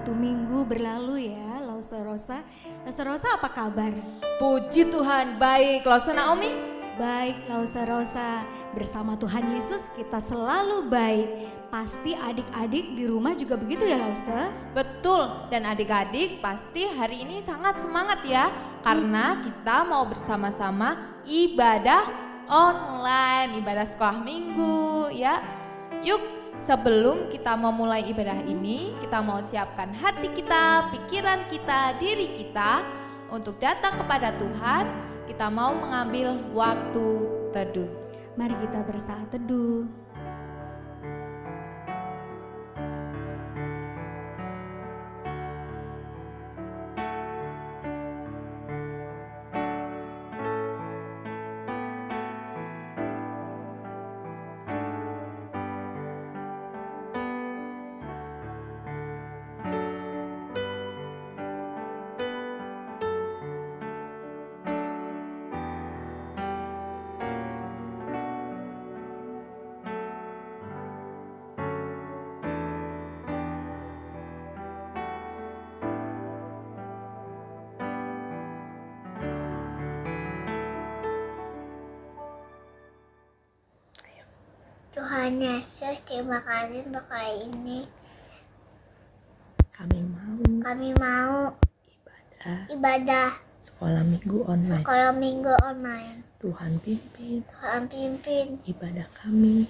1 minggu berlalu ya, Lausa Rosa. Lausa Rosa apa kabar? Puji Tuhan, baik. Lausa Naomi? Baik Lausa Rosa, bersama Tuhan Yesus kita selalu baik. Pasti adik-adik di rumah juga begitu ya Lausa? Betul, dan adik-adik pasti hari ini sangat semangat ya. Karena kita mau bersama-sama ibadah online, ibadah sekolah minggu ya. Yuk, sebelum kita memulai ibadah ini, kita mau siapkan hati kita, pikiran kita, diri kita untuk datang kepada Tuhan. Kita mau mengambil waktu teduh. Mari kita bersaat teduh. Tuhan Yesus, terima kasih untuk hari ini. Kami mau ibadah sekolah minggu online. Tuhan pimpin ibadah kami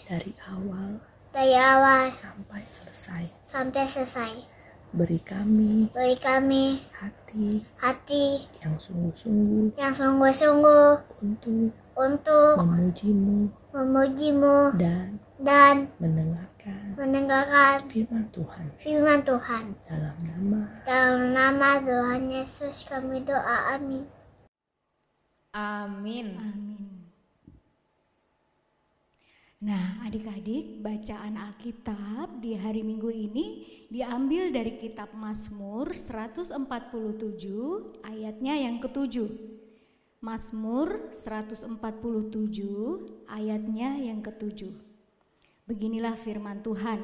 dari awal sampai selesai. Beri kami hati yang sungguh-sungguh untuk memujimu dan mendengarkan firman Tuhan. Dalam nama Tuhan Yesus kami doa, amin. Amin. Nah adik-adik, bacaan Alkitab di hari Minggu ini diambil dari kitab Mazmur 147 ayatnya yang ke-7. Mazmur 147 ayatnya yang ke-7. Beginilah firman Tuhan.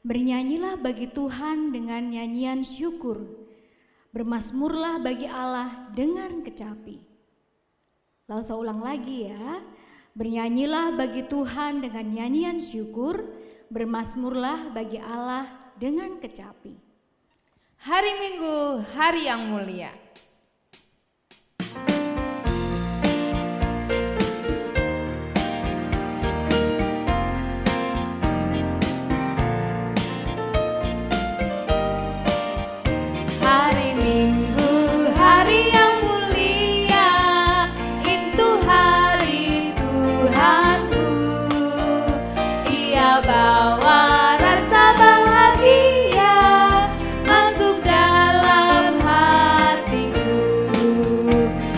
Bernyanyilah bagi Tuhan dengan nyanyian syukur. Bermazmurlah bagi Allah dengan kecapi. Lalu saya ulang lagi ya. Bernyanyilah bagi Tuhan dengan nyanyian syukur. Bermazmurlah bagi Allah dengan kecapi. Hari Minggu, hari yang mulia. Bawa rasa bahagia masuk dalam hatiku.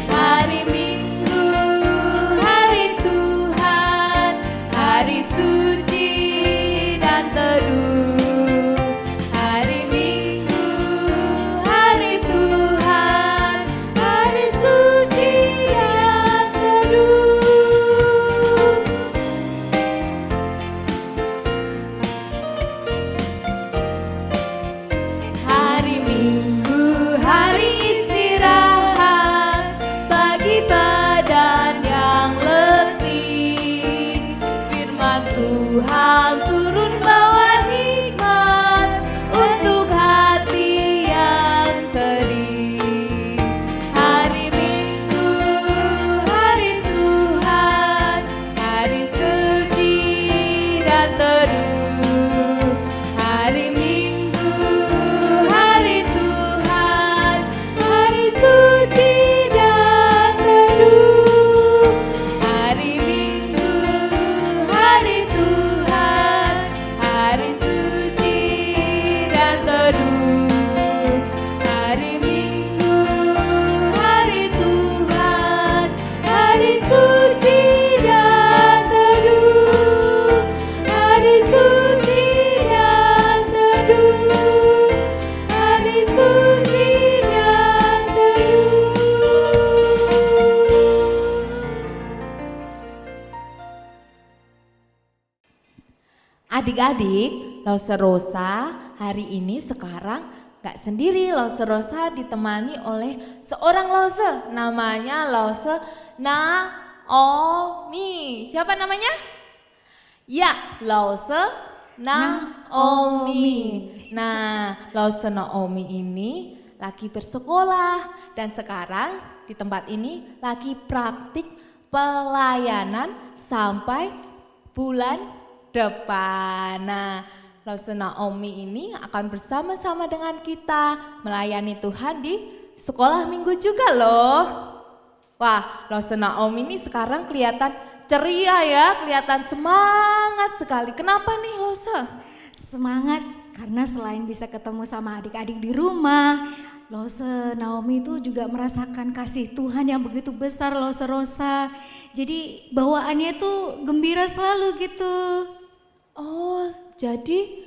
Hari Minggu, hari Tuhan, hari suci dan teduh. Hari Minggu, hari Tuhan, hari suci dan teduh. Tuhan turun bawa hikmat untuk hati yang sedih. Hari Minggu, hari Tuhan, hari suci dan teduh. Hari Minggu, hari Tuhan, hari suci dan teduh. Hari Minggu, hari Tuhan, hari suci dan teduh. Hari Minggu, hari Tuhan, hari suci dan teduh. Hari suci dan teduh. Hari suci dan teduh. Adik-adik, Lausa Rosa, hari ini sekarang gak sendiri, Lause Rosa ditemani oleh seorang Lause, namanya Lause Naomi. Siapa namanya? Ya, Lause Naomi. Nah, Lause Naomi ini lagi bersekolah dan sekarang di tempat ini lagi praktik pelayanan sampai bulan depan. Nah, Lause Naomi ini akan bersama-sama dengan kita melayani Tuhan di sekolah minggu juga loh. Wah, Lause Naomi ini sekarang kelihatan ceria ya, kelihatan semangat sekali. Kenapa nih Lause? Semangat karena selain bisa ketemu sama adik-adik di rumah, Lause Naomi itu juga merasakan kasih Tuhan yang begitu besar, Lause Rosa. Jadi bawaannya tuh gembira selalu gitu. Oh, jadi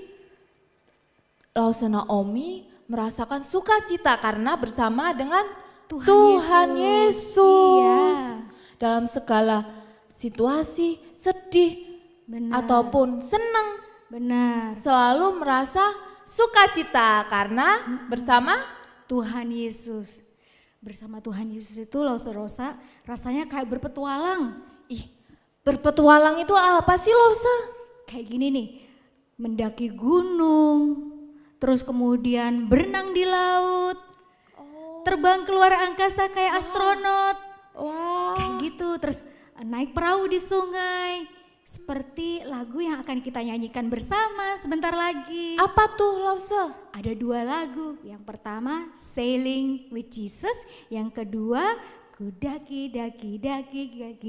Lause Naomi merasakan sukacita karena bersama dengan Tuhan Yesus. Iya. Dalam segala situasi sedih ataupun senang. Benar. Selalu merasa sukacita karena bersama Tuhan Yesus. Bersama Tuhan Yesus itu Lause Rosa rasanya kayak berpetualang. Ih, berpetualang itu apa sih Lause? Kayak gini nih, mendaki gunung, terus kemudian berenang di laut, terbang keluar angkasa kayak astronot, kayak gitu, terus naik perahu di sungai, seperti lagu yang akan kita nyanyikan bersama sebentar lagi. Apa tuh Lause? Ada 2 lagu, yang pertama Sailing with Jesus, yang kedua Ku daki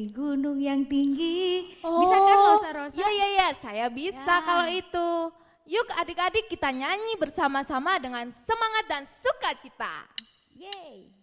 gunung yang tinggi. Bisa kan Lause Rosa? Iya, saya bisa kalau itu. Yuk adik-adik kita nyanyi bersama-sama dengan semangat dan sukacita. Yeay.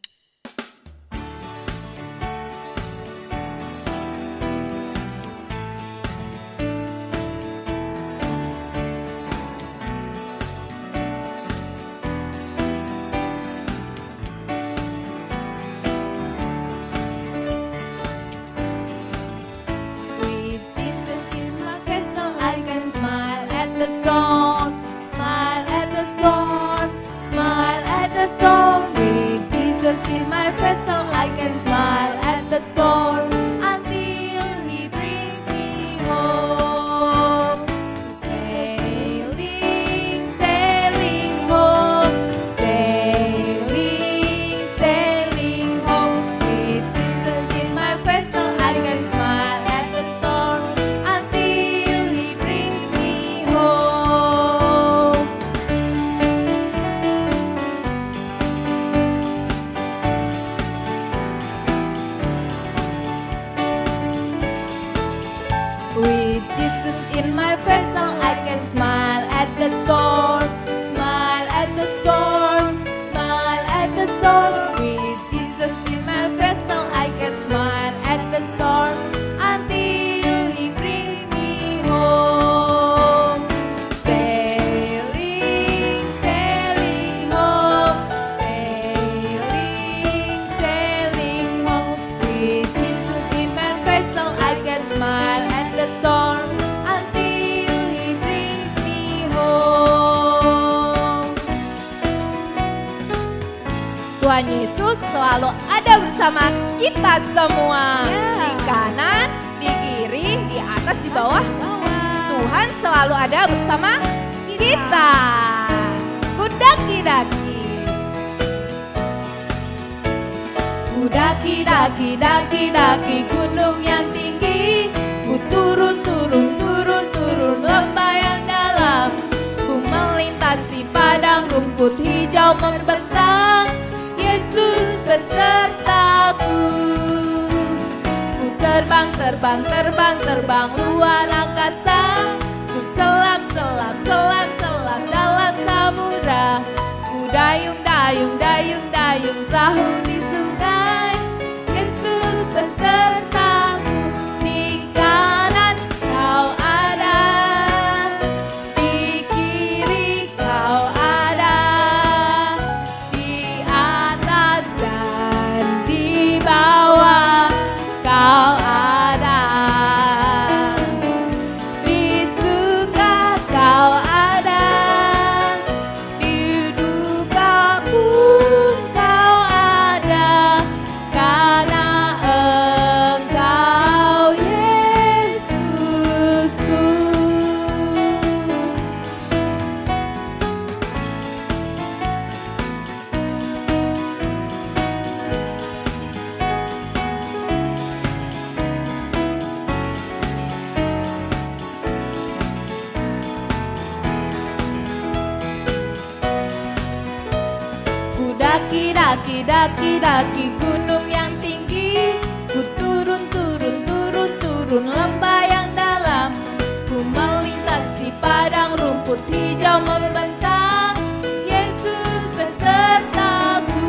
In my vessel I can smile at the storm until he brings me home. Sailing, sailing home, sailing, sailing home. With Jesus in my vessel I can smile at the storm until he brings me home. With Jesus in my vessel I can smile at the storm, smile at the storm, smile at the storm. With Jesus in my vessel I can smile at the storm until he brings me home. Sailing, sailing home, sailing, sailing home. With Jesus in my vessel I can smile at the storm until he brings me home. Tuhan Yesus selalu ada bersama kita semua. Di kanan, di kiri, di atas, di bawah. Tuhan selalu ada bersama kita. Ku daki-daki. Ku daki-daki gunung yang tinggi. Ku turun lembah yang dalam. Ku melintasi padang rumput hijau membentang. Yesus besertaku. Ku terbang luar angkasa. Ku selam dalam samudra. Ku dayung perahu di sungai. Yesus besertaku. Di kanan kau ada, di kiri kau ada, di atas dan di bawah kau ada, di suka kau ada, Daki, daki, daki, daki gunung yang tinggi. Ku turun, turun, turun, turun lembah yang dalam. Ku melintasi padang rumput hijau membentang. Yesus besertaku.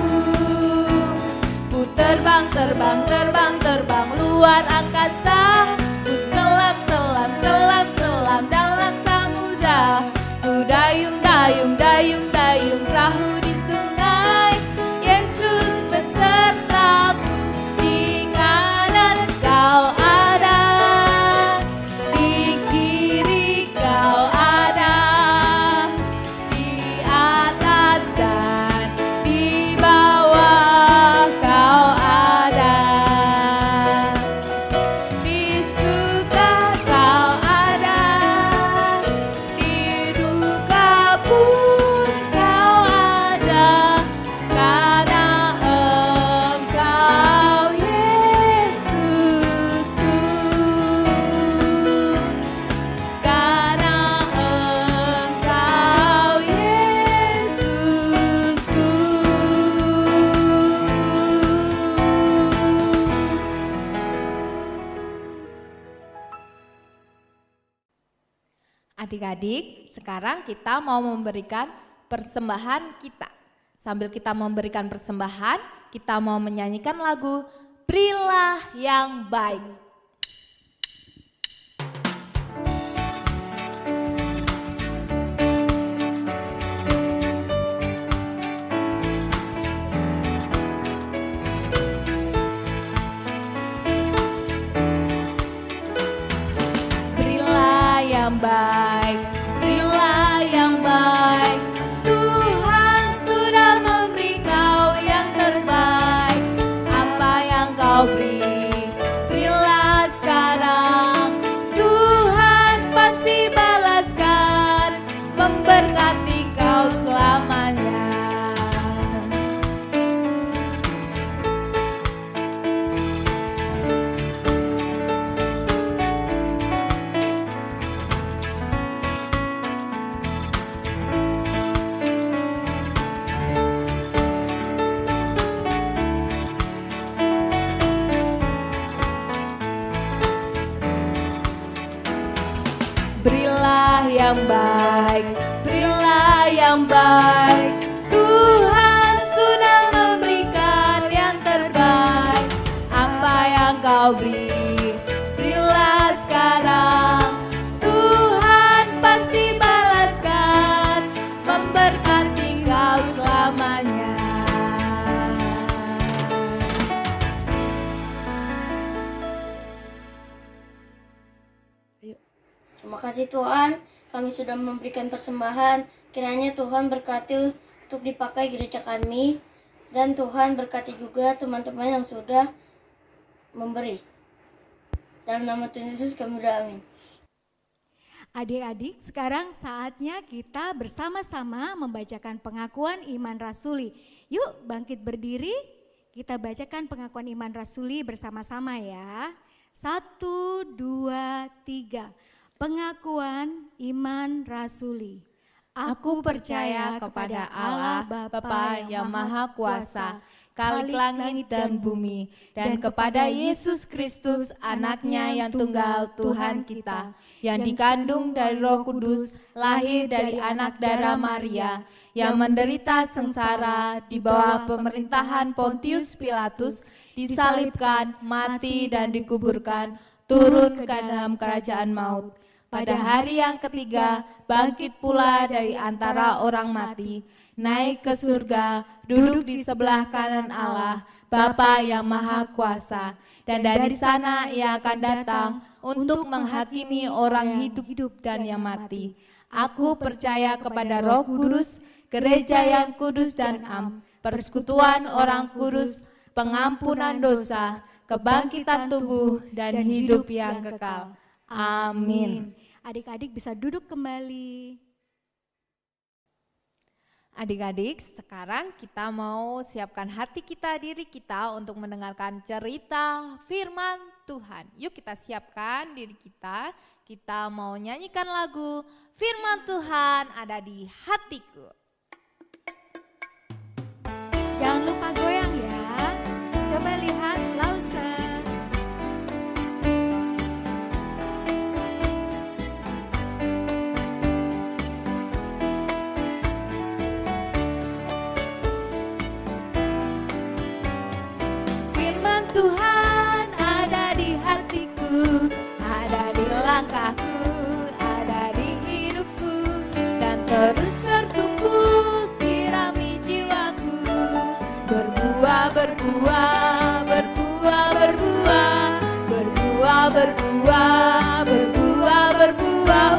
Ku terbang, terbang, terbang, terbang luar angkasa. Ku selam, selam, selam, selam dalam samudra. Ku dayung, dayung, dayung, dayung perahu di sungai. Yesus besertaku. Di kanan kau ada, di kiri kau ada, di atas dan di bawah kau ada. Di suka kau ada, di duka pun kau ada, karena Engkau Yesusku, karena Engkau Yesusku. Adik-adik, sekarang kita mau memberikan persembahan kita. Sambil kita memberikan persembahan, kita mau menyanyikan lagu Berilah yang Baik. Berilah yang baik, berilah yang baik. Tuhan sudah memberi kau yang terbaik. Apa yang kau beri, berilah sekarang. Tuhan pasti balaskan, memberkati kau selamanya. Berilah yang baik, berilah yang baik. Tuhan sudah memberikan yang terbaik. Apa yang kau beri, berilah sekarang. Tuhan pasti balaskan, memberkati kau selamanya. Terima kasih Tuhan, kami sudah memberikan persembahan. Kiranya Tuhan berkati untuk dipakai gereja kami. Dan Tuhan berkati juga teman-teman yang sudah memberi. Dalam nama Tuhan Yesus kami berdoa, amin. Adik-adik, sekarang saatnya kita bersama-sama membacakan pengakuan iman rasuli. Yuk bangkit berdiri, kita bacakan pengakuan iman rasuli bersama-sama ya. 1, 2, 3. Pengakuan iman rasuli. Aku percaya kepada Allah Bapa yang Maha Kuasa, Khalik langit dan bumi, dan kepada Yesus Kristus anaknya yang tunggal Tuhan kita, yang dikandung dari Roh Kudus, lahir dari anak darah Maria, yang menderita sengsara di bawah pemerintahan Pontius Pilatus, disalibkan, mati dan dikuburkan, turun ke dalam kerajaan maut. Pada hari yang ketiga, bangkit pula dari antara orang mati, naik ke surga, duduk di sebelah kanan Allah, Bapa yang Maha Kuasa, dan dari sana ia akan datang untuk menghakimi orang hidup dan yang mati. Aku percaya kepada Roh Kudus, gereja yang kudus dan am, persekutuan orang kudus, pengampunan dosa, kebangkitan tubuh, dan hidup yang kekal. Amin. Adik-adik bisa duduk kembali. Adik-adik, sekarang kita mau siapkan hati kita, diri kita untuk mendengarkan cerita firman Tuhan. Yuk kita siapkan diri kita mau nyanyikan lagu Firman Tuhan Ada di Hatiku. Jangan lupa goyang ya. Coba lihat Lause. Firman Tuhan ada di hatiku, ada di langkahku, ada di hidupku, dan terus bertumbuh sirami jiwaku. Berbuah, berbuah, berbuah, berbuah, berbuah, berbuah, berbuah, berbuah.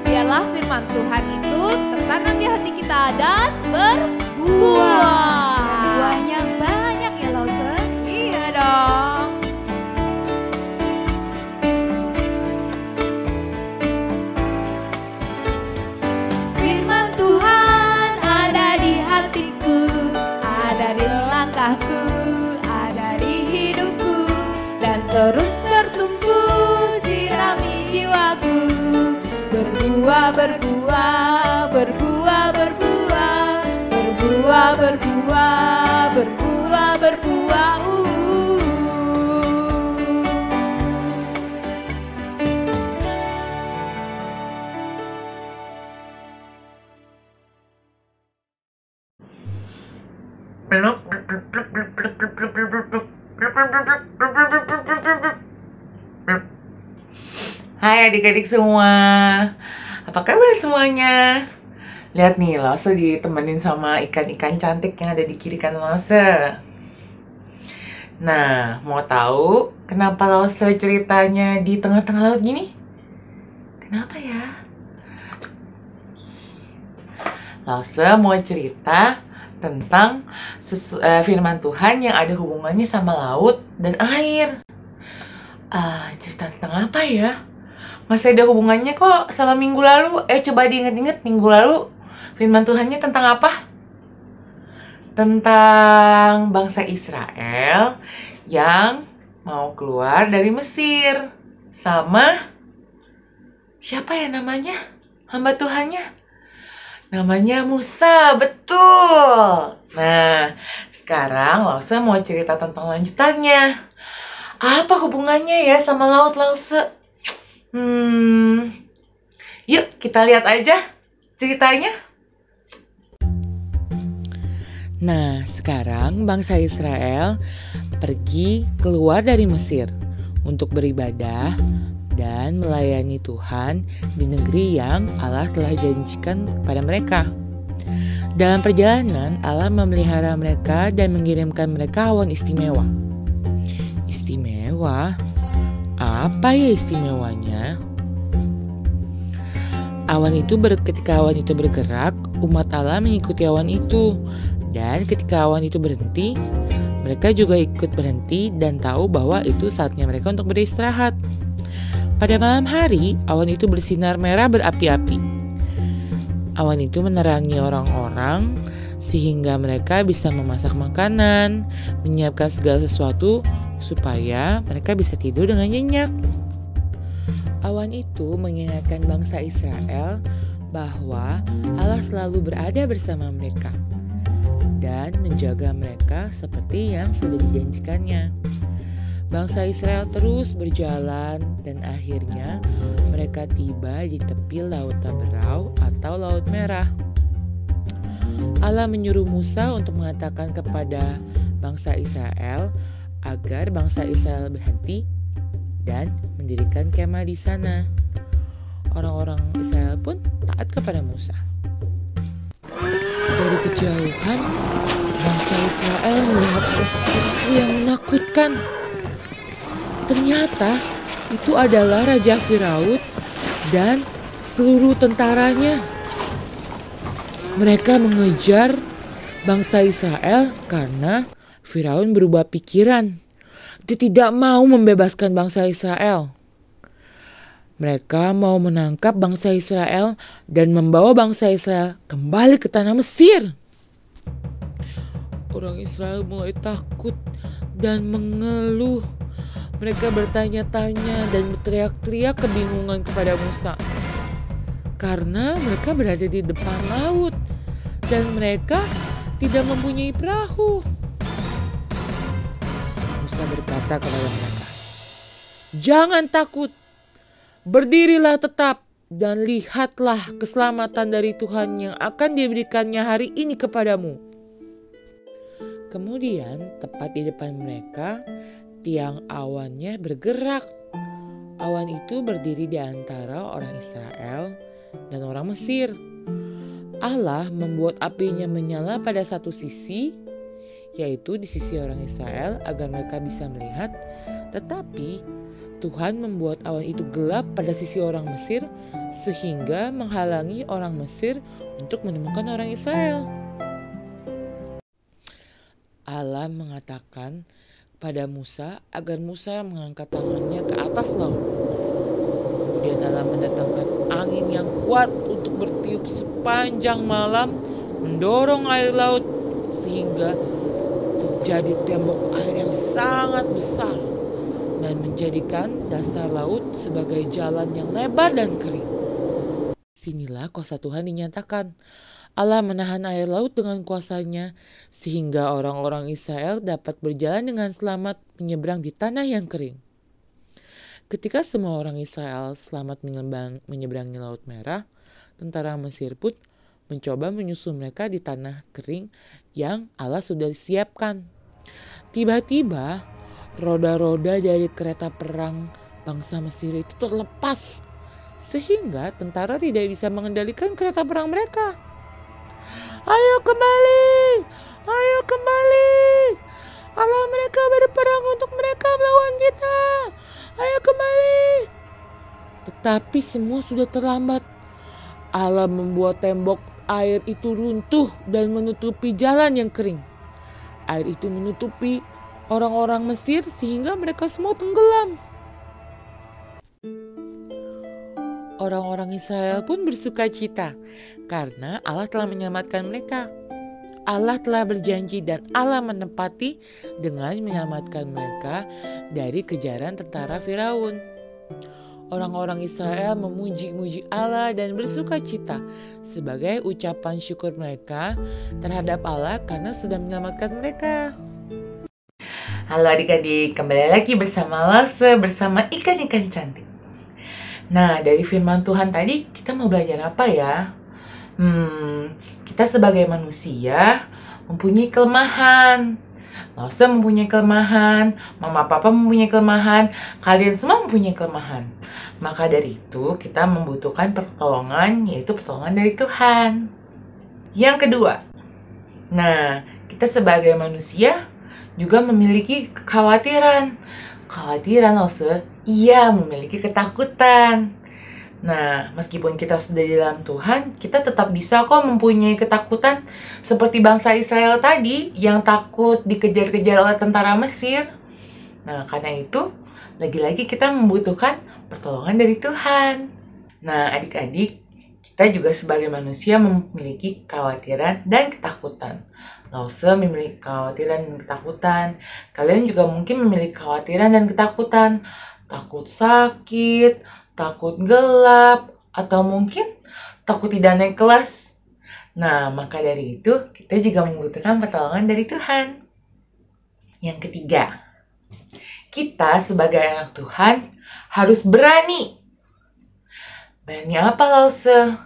Biarlah firman Tuhan itu tertanam di hati kita dan berbuah. Buahnya banyak ya Lause? Iya dong. Firman Tuhan ada di hatiku, ada di langkahku, ada di hidupku, dan terus bertumbuh sirami jiwaku. Berbuah, berbuah, berbuah, berbuah, berbuah, berbuah, berbuah, berbuah. Hai adik-adik semua, apa kabar semuanya? Lihat nih, Lause ditemenin sama ikan-ikan cantik yang ada di kiri kanan Lause. Nah, mau tahu kenapa Lause ceritanya di tengah-tengah laut gini? Kenapa ya? Lause mau cerita tentang firman Tuhan yang ada hubungannya sama laut dan air. Cerita tentang apa ya? Masih ada hubungannya kok sama minggu lalu. Coba diinget-inget minggu lalu firman Tuhannya tentang apa? Tentang bangsa Israel yang mau keluar dari Mesir. Sama siapa ya namanya? Hamba Tuhannya? Namanya Musa, betul. Nah, sekarang Lause mau cerita tentang lanjutannya. Apa hubungannya ya sama laut, Lause? Yuk kita lihat aja ceritanya. Nah, sekarang bangsa Israel pergi keluar dari Mesir untuk beribadah dan melayani Tuhan di negeri yang Allah telah janjikan kepada mereka. Dalam perjalanan, Allah memelihara mereka dan mengirimkan mereka awan istimewa. Istimewa? Apa ya istimewanya? Ketika awan itu bergerak, umat Allah mengikuti awan itu. Dan ketika awan itu berhenti, mereka juga ikut berhenti dan tahu bahwa itu saatnya mereka untuk beristirahat. Pada malam hari, awan itu bersinar merah berapi-api. Awan itu menerangi orang-orang sehingga mereka bisa memasak makanan, menyiapkan segala sesuatu supaya mereka bisa tidur dengan nyenyak. Awan itu mengingatkan bangsa Israel bahwa Allah selalu berada bersama mereka dan menjaga mereka seperti yang sudah dijanjikannya. Bangsa Israel terus berjalan dan akhirnya mereka tiba di tepi Laut Taberau atau Laut Merah. Allah menyuruh Musa untuk mengatakan kepada bangsa Israel agar bangsa Israel berhenti dan mendirikan kemah di sana. Orang-orang Israel pun taat kepada Musa. Dari kejauhan, bangsa Israel melihat ada sesuatu yang menakutkan. Ternyata itu adalah Raja Firaun dan seluruh tentaranya. Mereka mengejar bangsa Israel karena Firaun berubah pikiran. Dia tidak mau membebaskan bangsa Israel. Mereka mau menangkap bangsa Israel dan membawa bangsa Israel kembali ke tanah Mesir. Orang Israel mulai takut dan mengeluh. Mereka bertanya-tanya dan berteriak-teriak kebingungan kepada Musa. karena mereka berada di depan laut dan mereka tidak mempunyai perahu. Musa berkata kepada mereka, "Jangan takut, berdirilah tetap dan lihatlah keselamatan dari Tuhan yang akan diberikannya hari ini kepadamu." Kemudian tepat di depan mereka tiang awannya bergerak. Awan itu berdiri di antara orang Israel dan orang Mesir. Allah membuat apinya menyala pada satu sisi, yaitu di sisi orang Israel agar mereka bisa melihat, tetapi Tuhan membuat awan itu gelap pada sisi orang Mesir sehingga menghalangi orang Mesir untuk menemukan orang Israel. Allah mengatakan kepada Musa agar Musa mengangkat tangannya ke atas laut. Kemudian Allah mendatangkan angin yang kuat untuk bertiup sepanjang malam, mendorong air laut sehingga terjadi tembok air yang sangat besar dan menjadikan dasar laut sebagai jalan yang lebar dan kering. Sinilah kuasa Tuhan dinyatakan. Allah menahan air laut dengan kuasanya sehingga orang-orang Israel dapat berjalan dengan selamat menyeberang di tanah yang kering. Ketika semua orang Israel selamat menyeberangi Laut Merah, tentara Mesir pun mencoba menyusul mereka di tanah kering yang Allah sudah siapkan. Tiba-tiba, roda-roda dari kereta perang bangsa Mesir itu terlepas, sehingga tentara tidak bisa mengendalikan kereta perang mereka. "Ayo kembali! Ayo kembali! Allah mereka berperang untuk mereka melawan kita! Ayo kembali!" Tetapi semua sudah terlambat. Allah membuat tembok air itu runtuh dan menutupi jalan yang kering. Air itu menutupi orang-orang Mesir sehingga mereka semua tenggelam. Orang-orang Israel pun bersukacita karena Allah telah menyelamatkan mereka. Allah telah berjanji dan Allah menepati dengan menyelamatkan mereka dari kejaran tentara Firaun. Orang-orang Israel memuji-muji Allah dan bersukacita sebagai ucapan syukur mereka terhadap Allah karena sudah menyelamatkan mereka. Halo adik-adik, kembali lagi bersama Lase bersama ikan-ikan cantik. Nah, dari firman Tuhan tadi kita mau belajar apa ya? Kita sebagai manusia mempunyai kelemahan. Lase mempunyai kelemahan, Mama Papa mempunyai kelemahan, kalian semua mempunyai kelemahan. Maka dari itu kita membutuhkan pertolongan, yaitu pertolongan dari Tuhan. Yang kedua, nah kita sebagai manusia juga memiliki kekhawatiran. Kekhawatiran Lase, iya memiliki ketakutan. Nah, meskipun kita sudah di dalam Tuhan, kita tetap bisa kok mempunyai ketakutan seperti bangsa Israel tadi yang takut dikejar-kejar oleh tentara Mesir. Nah, karena itu, lagi-lagi kita membutuhkan pertolongan dari Tuhan. Nah, adik-adik, kita juga sebagai manusia memiliki kekhawatiran dan ketakutan. Lase memiliki kekhawatiran dan ketakutan. Kalian juga mungkin memiliki kekhawatiran dan ketakutan. Takut sakit, takut gelap, atau mungkin takut tidak naik kelas. Nah, maka dari itu kita juga membutuhkan pertolongan dari Tuhan. Yang ketiga, kita sebagai anak Tuhan harus berani. Berani apa Lase?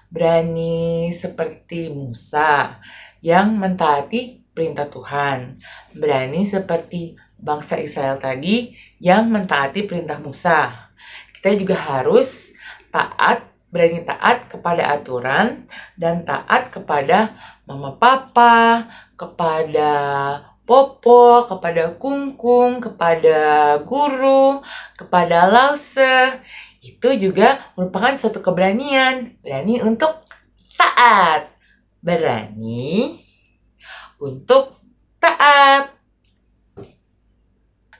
Berani seperti Musa yang mentaati perintah Tuhan. Berani seperti bangsa Israel tadi yang mentaati perintah Musa. Kita juga harus taat, berani taat kepada aturan dan taat kepada Mama Papa, kepada Popo, kepada Kungkung, kepada guru, kepada Lase. Itu juga merupakan suatu keberanian. Berani untuk taat. Berani untuk taat.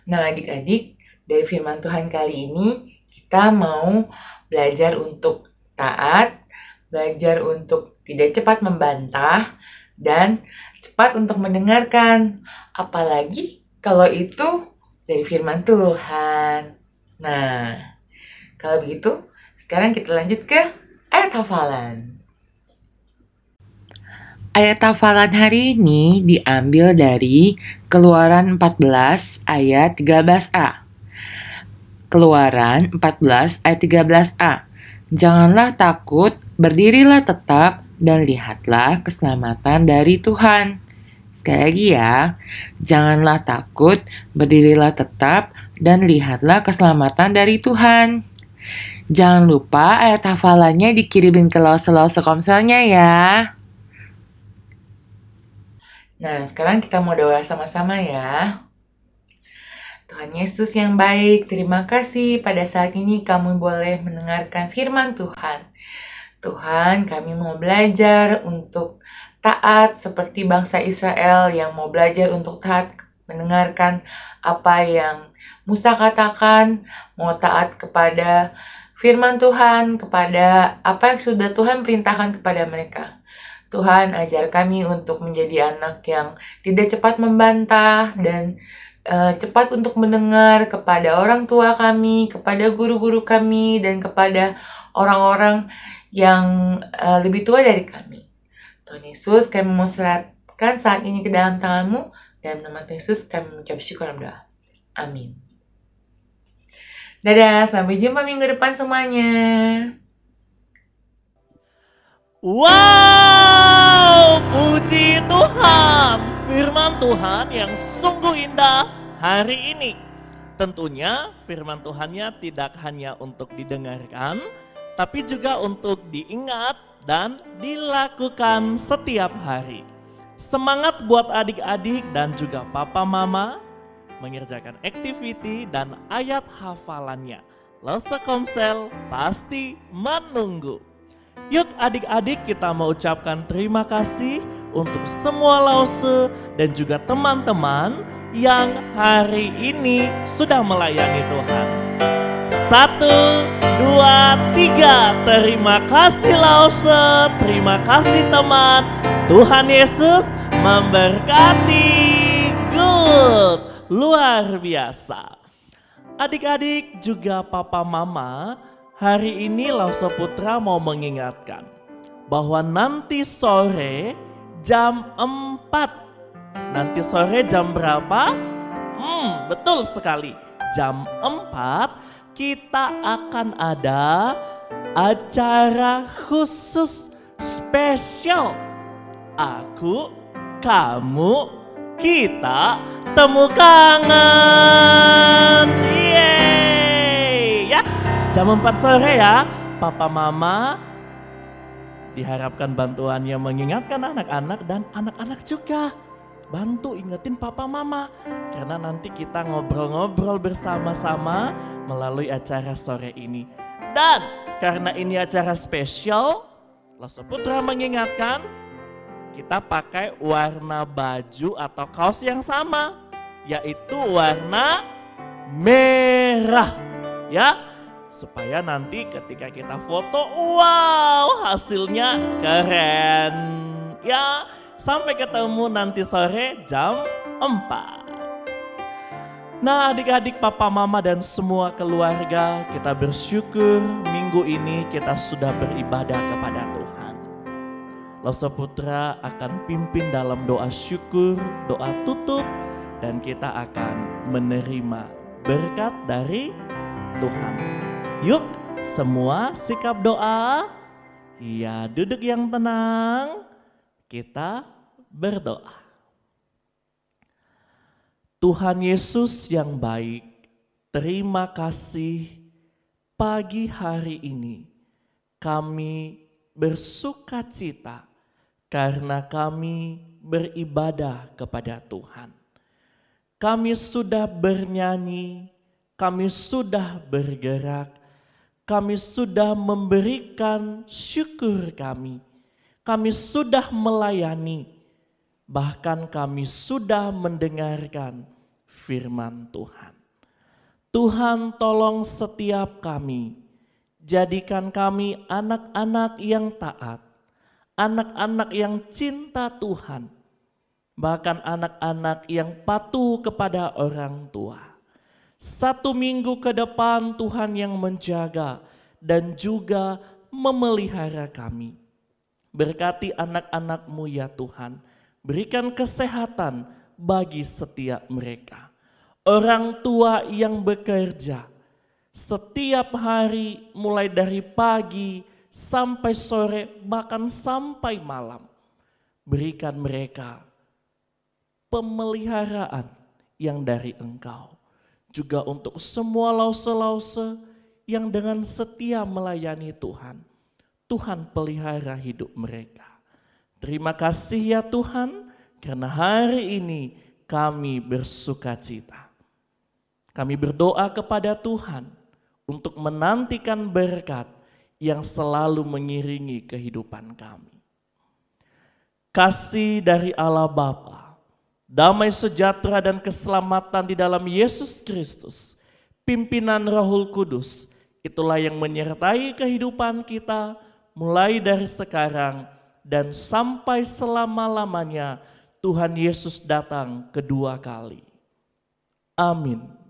Nah adik-adik, dari firman Tuhan kali ini kita mau belajar untuk taat, belajar untuk tidak cepat membantah, dan cepat untuk mendengarkan. Apalagi kalau itu dari firman Tuhan. Nah, kalau begitu, sekarang kita lanjut ke ayat hafalan. Ayat hafalan hari ini diambil dari Keluaran 14 ayat 13a. Keluaran 14 ayat 13a. Janganlah takut, berdirilah tetap, dan lihatlah keselamatan dari Tuhan. Sekali lagi ya, janganlah takut, berdirilah tetap, dan lihatlah keselamatan dari Tuhan. Jangan lupa ayat hafalannya dikirimin ke lause komselnya ya. Nah, sekarang kita mau doa sama-sama ya. Tuhan Yesus yang baik, terima kasih pada saat ini kamu boleh mendengarkan firman Tuhan. Tuhan, kami mau belajar untuk taat seperti bangsa Israel yang mau belajar untuk taat mendengarkan apa yang Musa katakan, mau taat kepada firman Tuhan, kepada apa yang sudah Tuhan perintahkan kepada mereka. Tuhan, ajar kami untuk menjadi anak yang tidak cepat membantah dan cepat untuk mendengar kepada orang tua kami, kepada guru-guru kami, dan kepada orang-orang yang lebih tua dari kami. Tuhan Yesus, kami mau serahkan saat ini ke dalam tangan-Mu, dan nama Tuhan Yesus kami mengucap syukur dan doa. Amin. Dadah, sampai jumpa minggu depan semuanya. Wow, puji Tuhan, firman Tuhan yang sungguh indah hari ini. Tentunya firman Tuhannya tidak hanya untuk didengarkan, tapi juga untuk diingat dan dilakukan setiap hari. Semangat buat adik-adik dan juga papa mama mengerjakan activity dan ayat hafalannya. Lause Komsel pasti menunggu. Yuk adik-adik, kita mau ucapkan terima kasih untuk semua lause dan juga teman-teman yang hari ini sudah melayani Tuhan. 1, 2, 3, terima kasih lause, terima kasih teman. Tuhan Yesus memberkati. Good, luar biasa. Adik-adik juga papa mama, hari ini Lause Putra mau mengingatkan bahwa nanti sore jam 4. Nanti sore jam berapa? Betul sekali. Jam 4 kita akan ada acara khusus spesial. Aku, kamu, kita temu kangen. Yeay! Ya. Jam 4 sore ya, papa mama diharapkan bantuannya mengingatkan anak-anak dan anak-anak juga. Bantu ingetin papa mama, karena nanti kita ngobrol-ngobrol bersama-sama melalui acara sore ini. Dan karena ini acara spesial, Lause Putra mengingatkan kita pakai warna baju atau kaos yang sama, yaitu warna merah. Ya. Supaya nanti ketika kita foto, wow, hasilnya keren. Ya, sampai ketemu nanti sore jam 4. Nah, adik-adik, papa, mama, dan semua keluarga, kita bersyukur minggu ini kita sudah beribadah kepada Tuhan. Lause Putra akan pimpin dalam doa syukur, doa tutup, dan kita akan menerima berkat dari Tuhan. Yuk, semua sikap doa. Ya, duduk yang tenang. Kita berdoa. Tuhan Yesus yang baik, terima kasih pagi hari ini. Kami bersuka cita karena kami beribadah kepada Tuhan. Kami sudah bernyanyi, kami sudah bergerak, kami sudah memberikan syukur kami sudah melayani, bahkan kami sudah mendengarkan firman Tuhan. Tuhan, tolong setiap kami, jadikan kami anak-anak yang taat, anak-anak yang cinta Tuhan, bahkan anak-anak yang patuh kepada orang tua. 1 minggu ke depan Tuhan yang menjaga dan juga memelihara kami. Berkati anak-anak-Mu ya Tuhan, berikan kesehatan bagi setiap mereka. Orang tua yang bekerja setiap hari mulai dari pagi sampai sore bahkan sampai malam. Berikan mereka pemeliharaan yang dari Engkau. Juga untuk semua lause-lause yang dengan setia melayani Tuhan. Tuhan pelihara hidup mereka. Terima kasih ya Tuhan, karena hari ini kami bersuka cita. Kami berdoa kepada Tuhan untuk menantikan berkat yang selalu mengiringi kehidupan kami. Kasih dari Allah Bapa, damai sejahtera dan keselamatan di dalam Yesus Kristus, pimpinan Roh Kudus, itulah yang menyertai kehidupan kita mulai dari sekarang dan sampai selama-lamanya Tuhan Yesus datang kedua kali. Amin.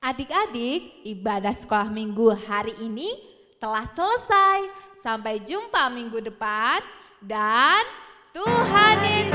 Adik-adik, ibadah sekolah minggu hari ini telah selesai. Sampai jumpa minggu depan dan Tuhan Yesus